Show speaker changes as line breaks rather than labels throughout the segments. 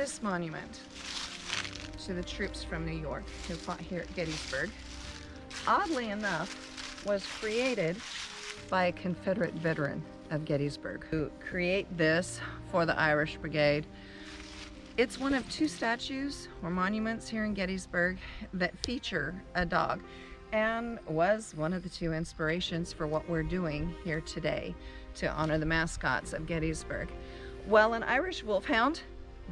This monument to the troops from New York who fought here at Gettysburg, oddly enough, was created by a Confederate veteran of Gettysburg who created this for the Irish Brigade. It's one of two statues or monuments here in Gettysburg that feature a dog and was one of the two inspirations for what we're doing here today to honor the mascots of Gettysburg. Well, an Irish Wolfhound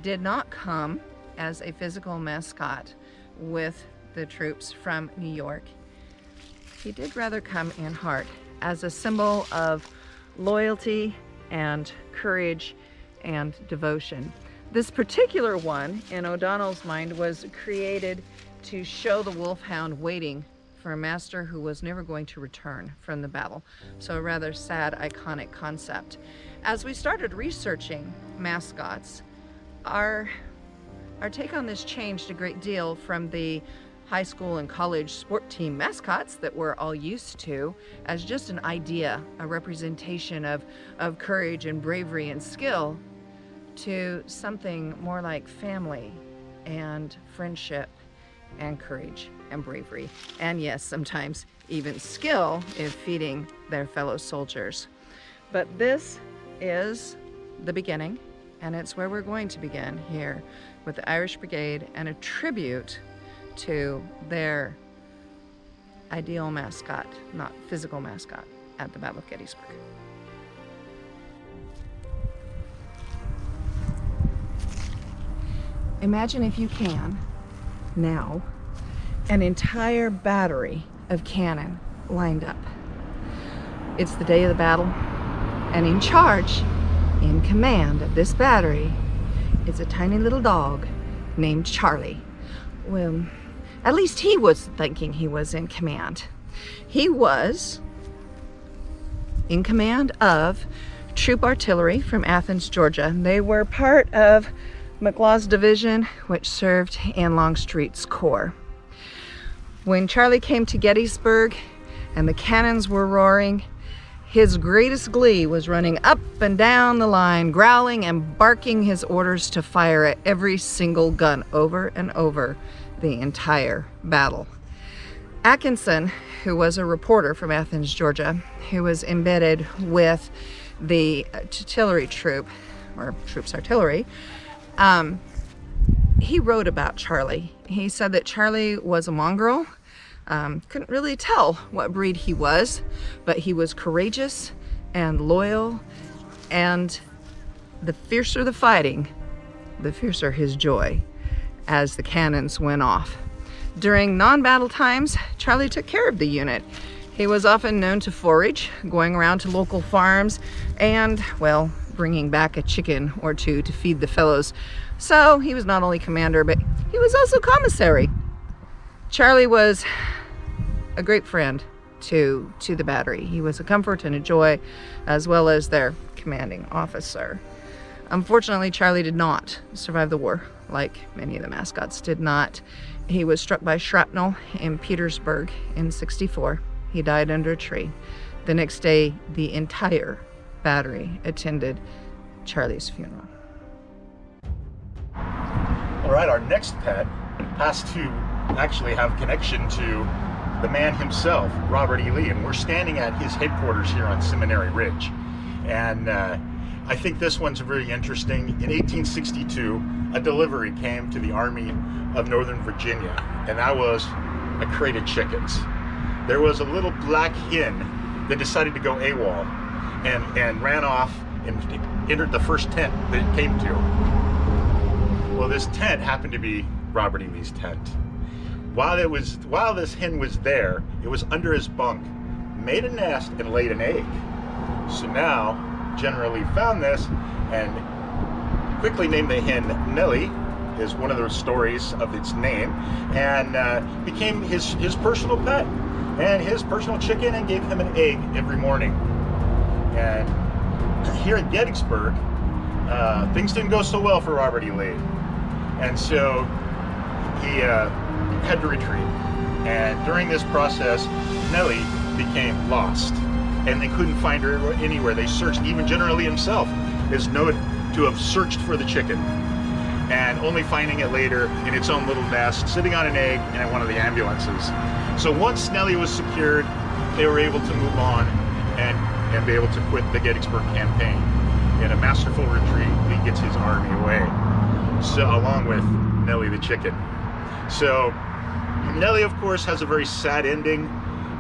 did not come as a physical mascot with the troops from New York. He did rather come in heart as a symbol of loyalty and courage and devotion. This particular one, in O'Donnell's mind, was created to show the Wolfhound waiting for a master who was never going to return from the battle. So a rather sad, iconic concept. As we started researching mascots, our take on this changed a great deal from the high school and college sport team mascots that we're all used to as just an idea, a representation of courage and bravery and skill, to something more like family and friendship and courage and bravery, and yes, sometimes even skill in feeding their fellow soldiers. But this is the beginning, and it's where we're going to begin here with the Irish Brigade and a tribute to their ideal mascot, not physical mascot, at the Battle of Gettysburg. Imagine, if you can, now, an entire battery of cannon lined up. It's the day of the battle, and in charge, in command of this battery, is a tiny little dog named Charlie. Well, at least he was thinking he was in command. He was in command of troop artillery from Athens, Georgia. They were part of McLaws' division, which served in Longstreet's corps. When Charlie came to Gettysburg and the cannons were roaring, his greatest glee was running up and down the line, growling and barking his orders to fire at every single gun over and over the entire battle. Atkinson, who was a reporter from Athens, Georgia, who was embedded with the artillery troop, or troops artillery, he wrote about Charlie. He said that Charlie was a mongrel. Couldn't really tell what breed he was, but he was courageous and loyal, and the fiercer the fighting, the fiercer his joy as the cannons went off. During non-battle times, Charlie took care of the unit. He was often known to forage, going around to local farms, and, well, bringing back a chicken or two to feed the fellows. So he was not only commander, but he was also commissary. Charlie was a great friend to the battery. He was a comfort and a joy, as well as their commanding officer. Unfortunately, Charlie did not survive the war, like many of the mascots did not. He was struck by shrapnel in Petersburg in '64. He died under a tree. The next day, the entire battery attended Charlie's funeral.
All right, our next pet has to actually have connection to the man himself, Robert E. Lee, and we're standing at his headquarters here on Seminary Ridge. And I think this one's very interesting. In 1862, a delivery came to the Army of Northern Virginia, and that was a crate of chickens. There was a little black hen that decided to go AWOL and ran off and entered the first tent that it came to. Well, this tent happened to be Robert E. Lee's tent. While this hen was there, it was under his bunk, made a nest and laid an egg. So now, General Lee found this and quickly named the hen Nellie, is one of the stories of its name, and became his personal pet and his personal chicken, and gave him an egg every morning. And here at Gettysburg, things didn't go so well for Robert E. Lee, and so he had to retreat. And during this process, Nellie became lost, and they couldn't find her anywhere. They searched. Even General Lee himself is known to have searched for the chicken. and only finding it later in its own little nest, sitting on an egg in one of the ambulances. So once Nellie was secured, they were able to move on and be able to quit the Gettysburg campaign. In a masterful retreat, Lee gets his army away, so along with Nellie the chicken. So Nellie, of course, has a very sad ending.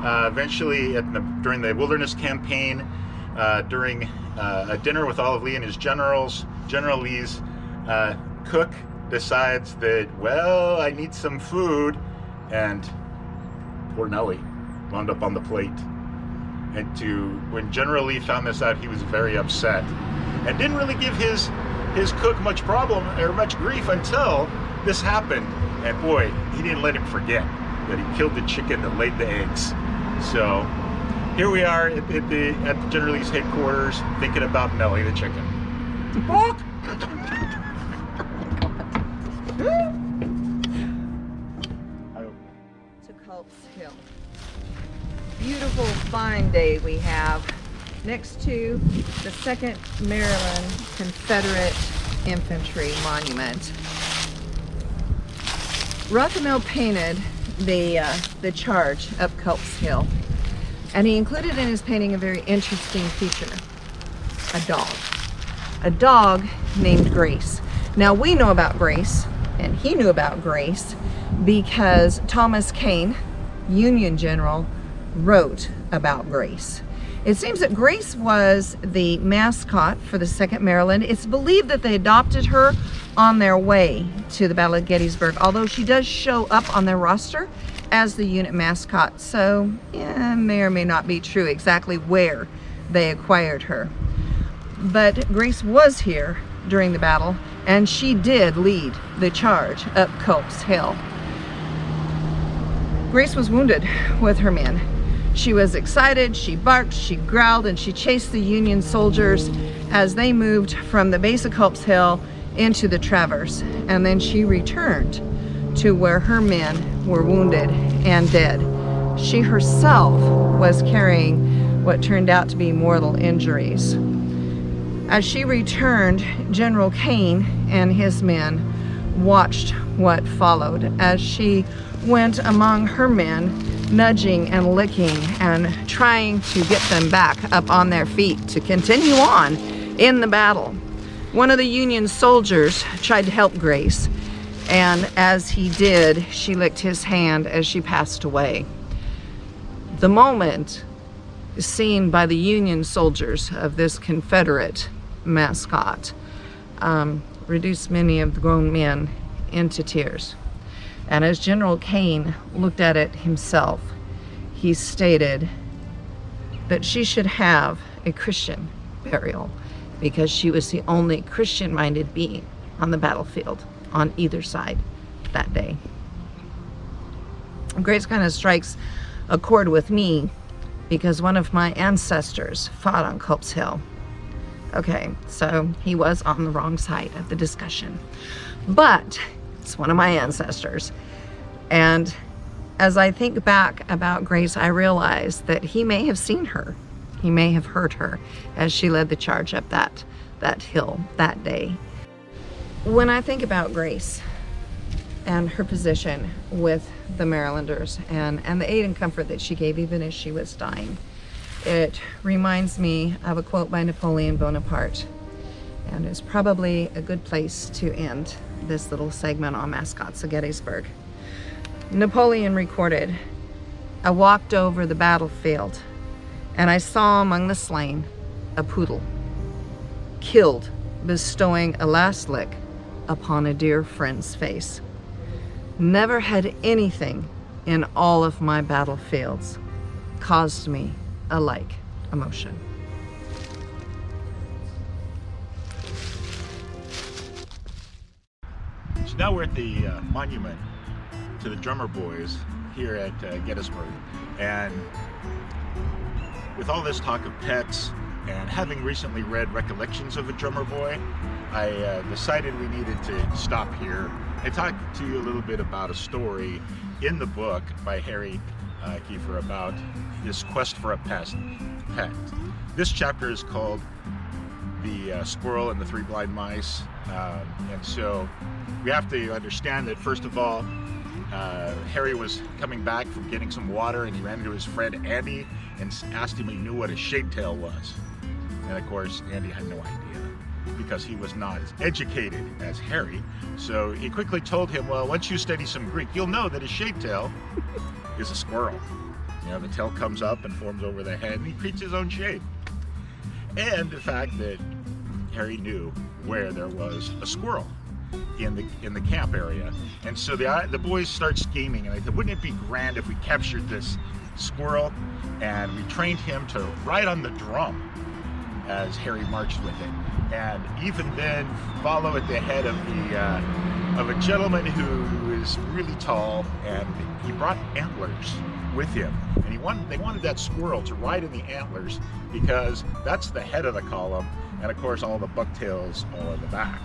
Eventually, during the Wilderness Campaign, during a dinner with all of Lee and his generals, General Lee's cook decides that, well, I need some food, and poor Nellie wound up on the plate. And when General Lee found this out, he was very upset and didn't really give his cook much problem or much grief until this happened. And boy, he didn't let him forget that he killed the chicken that laid the eggs. So here we are at the General Lee's headquarters, thinking about Nellie the chicken.
To Culp's Hill. Beautiful, fine day we have next to the 2nd Maryland Confederate Infantry Monument. Rothermel painted the charge up Culp's Hill, and he included in his painting a very interesting feature: a dog named Grace. Now we know about Grace, and he knew about Grace because Thomas Kane, Union general, wrote about Grace. It seems that Grace was the mascot for the 2nd Maryland. It's believed that they adopted her on their way to the Battle of Gettysburg, although she does show up on their roster as the unit mascot. So yeah, may or may not be true exactly where they acquired her. But Grace was here during the battle, and she did lead the charge up Culp's Hill. Grace was wounded with her men. She was excited, she barked, she growled, and she chased the Union soldiers as they moved from the base of Culp's Hill into the traverse. And then she returned to where her men were wounded and dead. She herself was carrying what turned out to be mortal injuries. As she returned, General Kane and his men watched what followed as she went among her men, nudging and licking and trying to get them back up on their feet to continue on in the battle. One of the Union soldiers tried to help Grace, and as he did, she licked his hand as she passed away. The moment seen by the Union soldiers of this Confederate mascot reduced many of the grown men into tears. And as General Kane looked at it himself, he stated that she should have a Christian burial because she was the only Christian-minded being on the battlefield on either side that day. Grace kind of strikes a chord with me because one of my ancestors fought on Culp's Hill. Okay, so he was on the wrong side of the discussion, but it's one of my ancestors. And as I think back about Grace, I realize that he may have seen her. He may have heard her as she led the charge up that hill that day. When I think about Grace and her position with the Marylanders and the aid and comfort that she gave even as she was dying, it reminds me of a quote by Napoleon Bonaparte, and it's probably a good place to end this little segment on mascots of Gettysburg. Napoleon recorded, "I walked over the battlefield and I saw among the slain a poodle, killed, bestowing a last lick upon a dear friend's face. Never had anything in all of my battlefields caused me a like emotion."
So now we're at the monument to the drummer boys here at Gettysburg, and with all this talk of pets and having recently read Recollections of a Drummer Boy, I decided we needed to stop here and talk to you a little bit about a story in the book by Harry Kiefer about this quest for a pet. This chapter is called the squirrel and the three blind mice. And so we have to understand that, first of all, Harry was coming back from getting some water, and he ran into his friend Andy and asked him if he knew what a shadetail was. And of course, Andy had no idea, because he was not as educated as Harry. So he quickly told him, well, once you study some Greek, you'll know that a shadetail is a squirrel. You know, the tail comes up and forms over the head, and he creates his own shade. And the fact that Harry knew where there was a squirrel in the camp area. And so the boys start scheming, and they said, wouldn't it be grand if we captured this squirrel and we trained him to ride on the drum as Harry marched with it, and even then follow at the head of a gentleman who is really tall, and he brought antlers with him, and they wanted that squirrel to ride in the antlers, because that's the head of the column, and of course all the bucktails are in the back.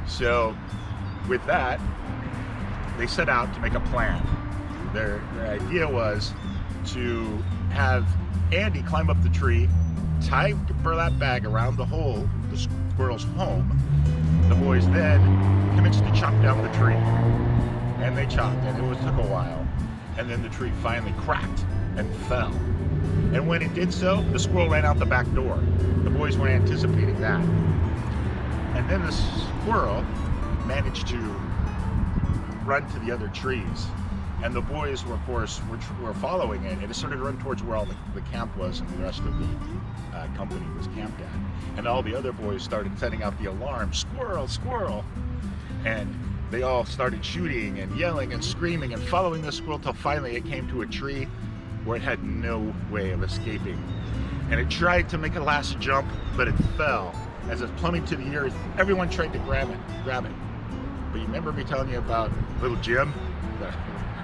So with that, they set out to make a plan. Their idea was to have Andy climb up the tree, tie a burlap bag around the hole, the squirrel's home. The boys then commenced to chop down the tree, and they chopped, and took a while, and then the tree finally cracked and fell. And when it did so, the squirrel ran out the back door. The boys weren't anticipating that. And then the squirrel managed to run to the other trees, and the boys were, of course, were following it, and it started to run towards where all the camp was, and the rest of the company was camped at. And all the other boys started setting out the alarm, squirrel, squirrel, and they all started shooting and yelling and screaming and following the squirrel till finally it came to a tree where it had no way of escaping. And it tried to make a last jump, but it fell. As it plummeted to the earth, everyone tried to grab it. But you remember me telling you about little Jim, the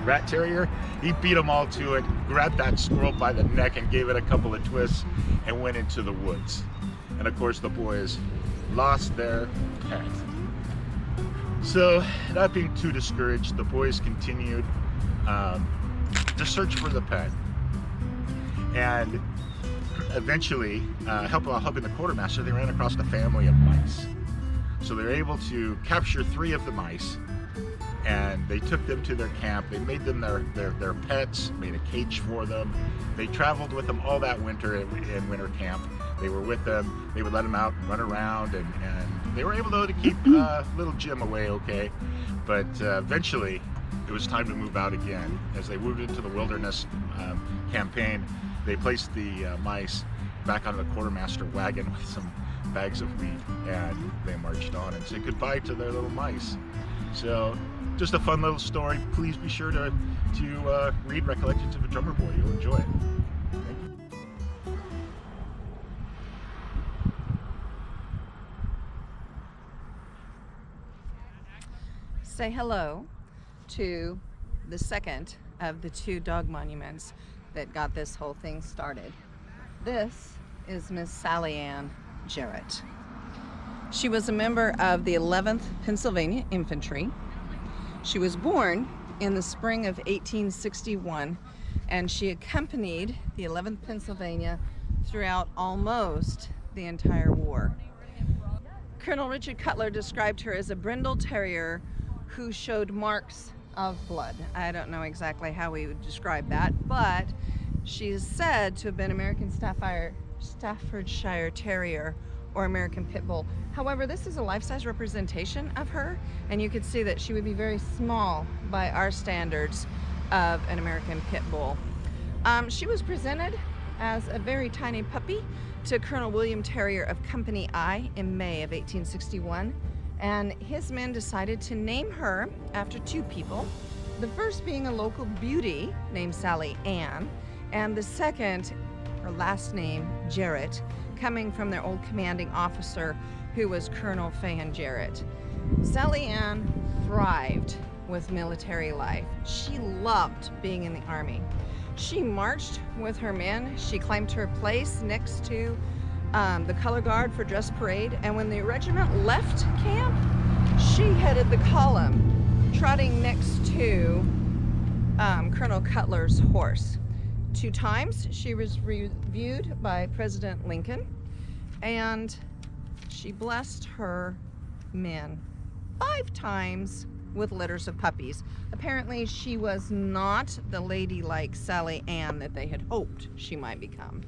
rat terrier? He beat them all to it, grabbed that squirrel by the neck and gave it a couple of twists and went into the woods. And of course the boys lost their pet. So, not being too discouraged, the boys continued to search for the pet. And eventually, helping the quartermaster, they ran across a family of mice. So they were able to capture 3 of the mice, and they took them to their camp. They made them their pets, made a cage for them. They traveled with them all that winter in winter camp. They were with them. They would let them out and run around, and they were able to keep little Jim away okay. But eventually, it was time to move out again. As they moved into the wilderness campaign, they placed the mice back on the quartermaster wagon with some bags of wheat, and they marched on and said goodbye to their little mice. So, just a fun little story. Please be sure to read Recollections of a Drummer Boy. You'll enjoy it. Thank you.
Say hello to the second of the 2 dog monuments that got this whole thing started. This is Miss Sally Ann Jarrett. She was a member of the 11th Pennsylvania Infantry. She was born in the spring of 1861, and she accompanied the 11th Pennsylvania throughout almost the entire war. Colonel Richard Cutler described her as a brindle terrier who showed marks of blood. I don't know exactly how we would describe that, but she is said to have been American Staffordshire Terrier or American Pit Bull. However, this is a life-size representation of her, and you could see that she would be very small by our standards of an American Pit Bull. She was presented as a very tiny puppy to Colonel William Terrier of Company I in May of 1861, and his men decided to name her after 2 people. The first being a local beauty named Sally Ann, and the second, her last name, Jarrett, coming from their old commanding officer who was Colonel Fan Jarrett. Sally Ann thrived with military life. She loved being in the Army. She marched with her men. She climbed her place next to the color guard for dress parade, and when the regiment left camp, she headed the column, trotting next to Colonel Cutler's horse. 2 times she was reviewed by President Lincoln, and she blessed her men 5 times with litters of puppies. Apparently she was not the ladylike Sally Ann that they had hoped she might become.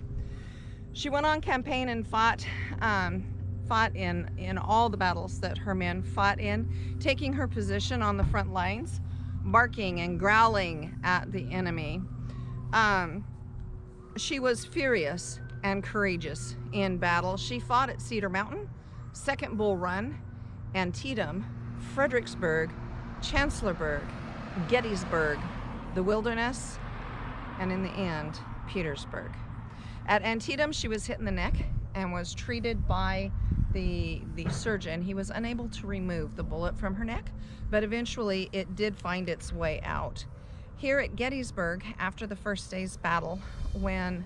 She went on campaign and fought in all the battles that her men fought in, taking her position on the front lines, barking and growling at the enemy. She was furious and courageous in battle. She fought at Cedar Mountain, Second Bull Run, Antietam, Fredericksburg, Chancellorsburg, Gettysburg, the Wilderness, and in the end, Petersburg. At Antietam, she was hit in the neck and was treated by the surgeon. He was unable to remove the bullet from her neck, but eventually it did find its way out. Here at Gettysburg, after the first day's battle, when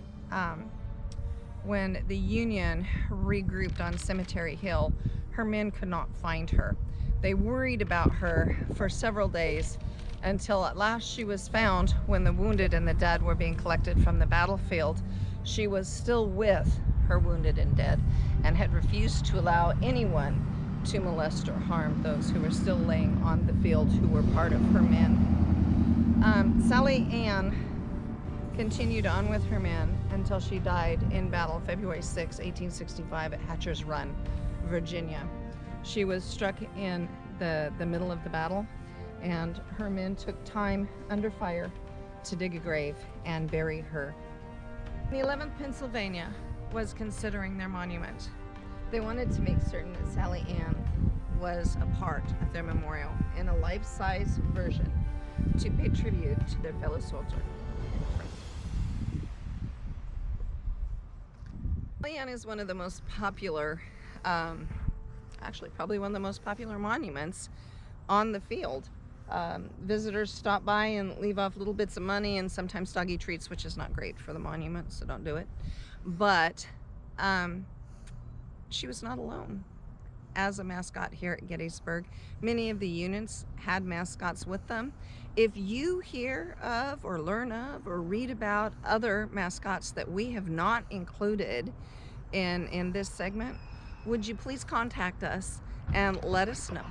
the Union regrouped on Cemetery Hill, her men could not find her. They worried about her for several days until at last she was found when the wounded and the dead were being collected from the battlefield. She was still with her wounded and dead and had refused to allow anyone to molest or harm those who were still laying on the field who were part of her men. Sally Ann continued on with her men until she died in battle February 6, 1865 at Hatcher's Run, Virginia. She was struck in the middle of the battle, and her men took time under fire to dig a grave and bury her. The 11th Pennsylvania was considering their monument. They wanted to make certain that Sally Ann was a part of their memorial in a life-size version to pay tribute to their fellow soldier. Sally Ann is one of the most popular, actually probably one of the most popular monuments on the field. Visitors stop by and leave off little bits of money and sometimes doggy treats, which is not great for the monument, so don't do it. But she was not alone as a mascot here at Gettysburg. Many of the units had mascots with them. If you hear of or learn of or read about other mascots that we have not included in this segment, would you please contact us and let us know.